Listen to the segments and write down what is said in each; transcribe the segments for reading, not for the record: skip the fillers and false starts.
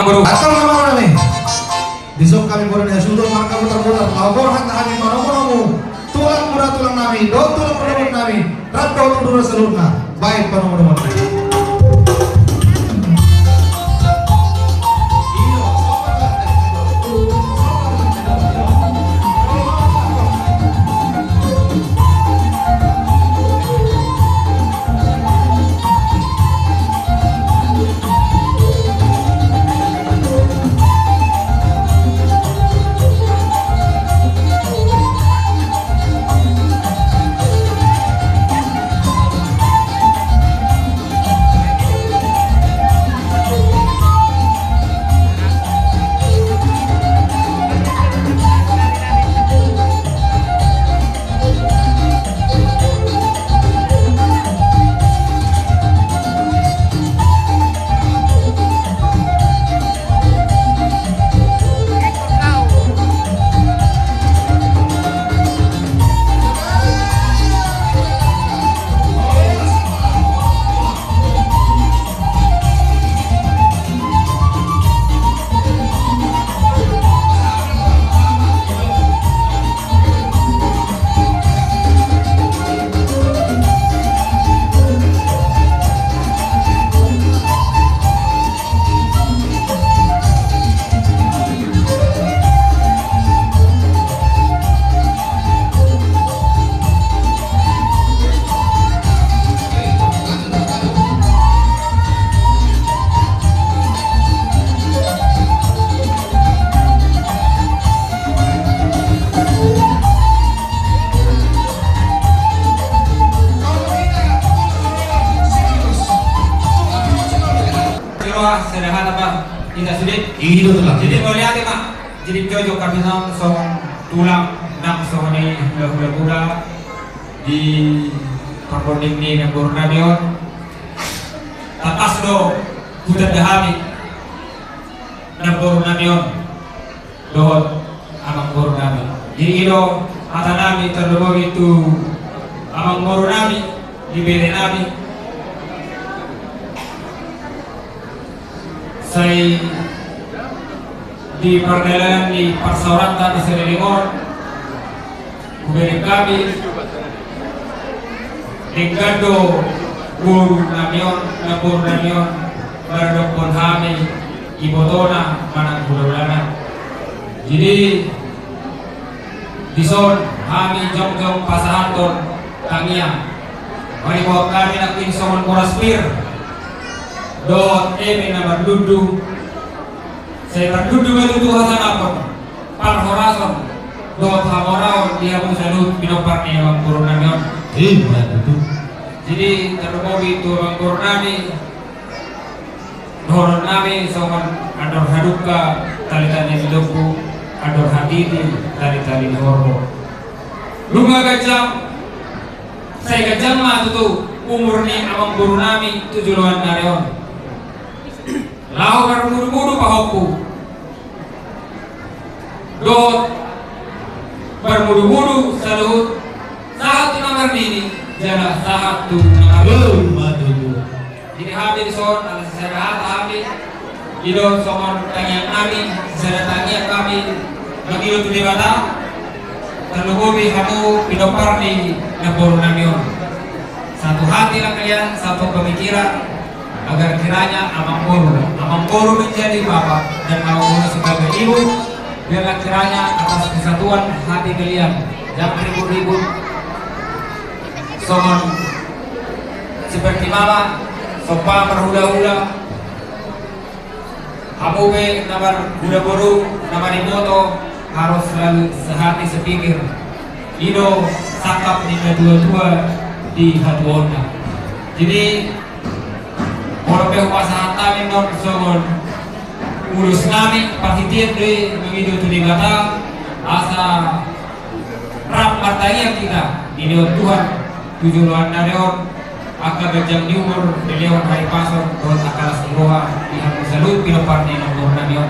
Atau nama kami, besok kami boleh sudut maka putar-putar. Labor hanta kami manomo tulang murah tulang nami, do tulang murah nami, rat do tulang selurna. Baik panomo. Sederhana Pak, tidak sulit. Itu telah. Jadi mau lihat Pak, jadi cocok kami sama tulang nang sohani hula-hula di perponding ni yang Bornamion. Tapas do hutan dahami nang Bornamion dohot amang Bornami. Jadi ilo atanami terlebih itu amang Bornami di Berenami. Saya di perjalanan di persauratan di Serelingon, kemudian kami Dengkado Guru Namion, Nabur Namion, Bardokon Hami, Ibotona, Manang Budolana. Jadi di son Hami Jongjong Pasahanton Tangiang, mari bawa kami nak insomon Moraspir. Dot eme na berdudu saya berdudu itu Hasan apa par horason dot hamoraon dia pun salut binoparni yang Bornamion itu. jadi terbobi itu orang Bornami doron nami soman ador haduka tali-tali hidupu ador hadidi tali-tali hormo lunga gajam saya gajam mah tuh umur ni amang Bornami 7 nareon lau bermudu-mudu pahokku dot bermudu-mudu saluhut satu nomor ini jana satu nomor jadi habis son ala secara habis ido somon tangian kami secara tangian kami begitu tu di bata terlubuhi kamu pidopar di Bornamion satu hati lah kalian satu pemikiran agar kiranya Amang Guru menjadi bapak dan Amang Guru sebagai ibu, biarlah kiranya atas kesatuan hati kalian jangan ribut-ribut somon seperti mama sopa berhula-hula kamu be namar guru namar imoto harus selalu sehati sepikir ido sakap di dua-dua di hatuona jadi kalau pasangan kami non songon urus kami partitian dari begitu tu dikata asa rap martanya kita ini Tuhan 7 nareon akan gajang di umur beliau hari pasor don akalas iroha di hati salut pinoparni ng Bornamion.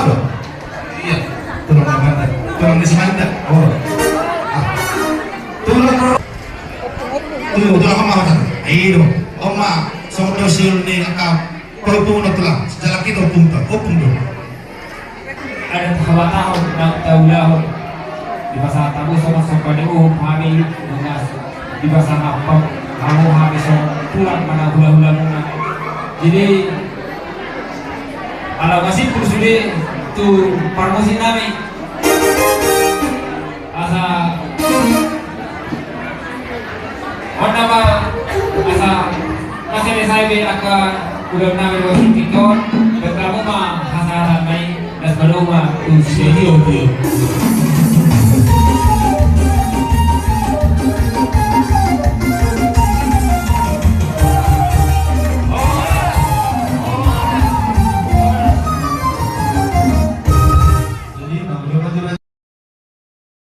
Mando. Iya. Tulang Mando. Tulang di Semanda. Oh. Tulang tulang oma kan. Ayo. Oma sono sil ni ka perpung na tulang. Sejalan kita opung do. Ada tahun nak tahu di masa tamu sama sopan itu kami dengan di masa apa kamu habis pulang mana hula-hula muna. Jadi kalau masih sudah tu promosi kami asa mana ba asa masih saya be akan udah nami masih tikon dan kamu mah hasaran mai dan baru mah tu sedih.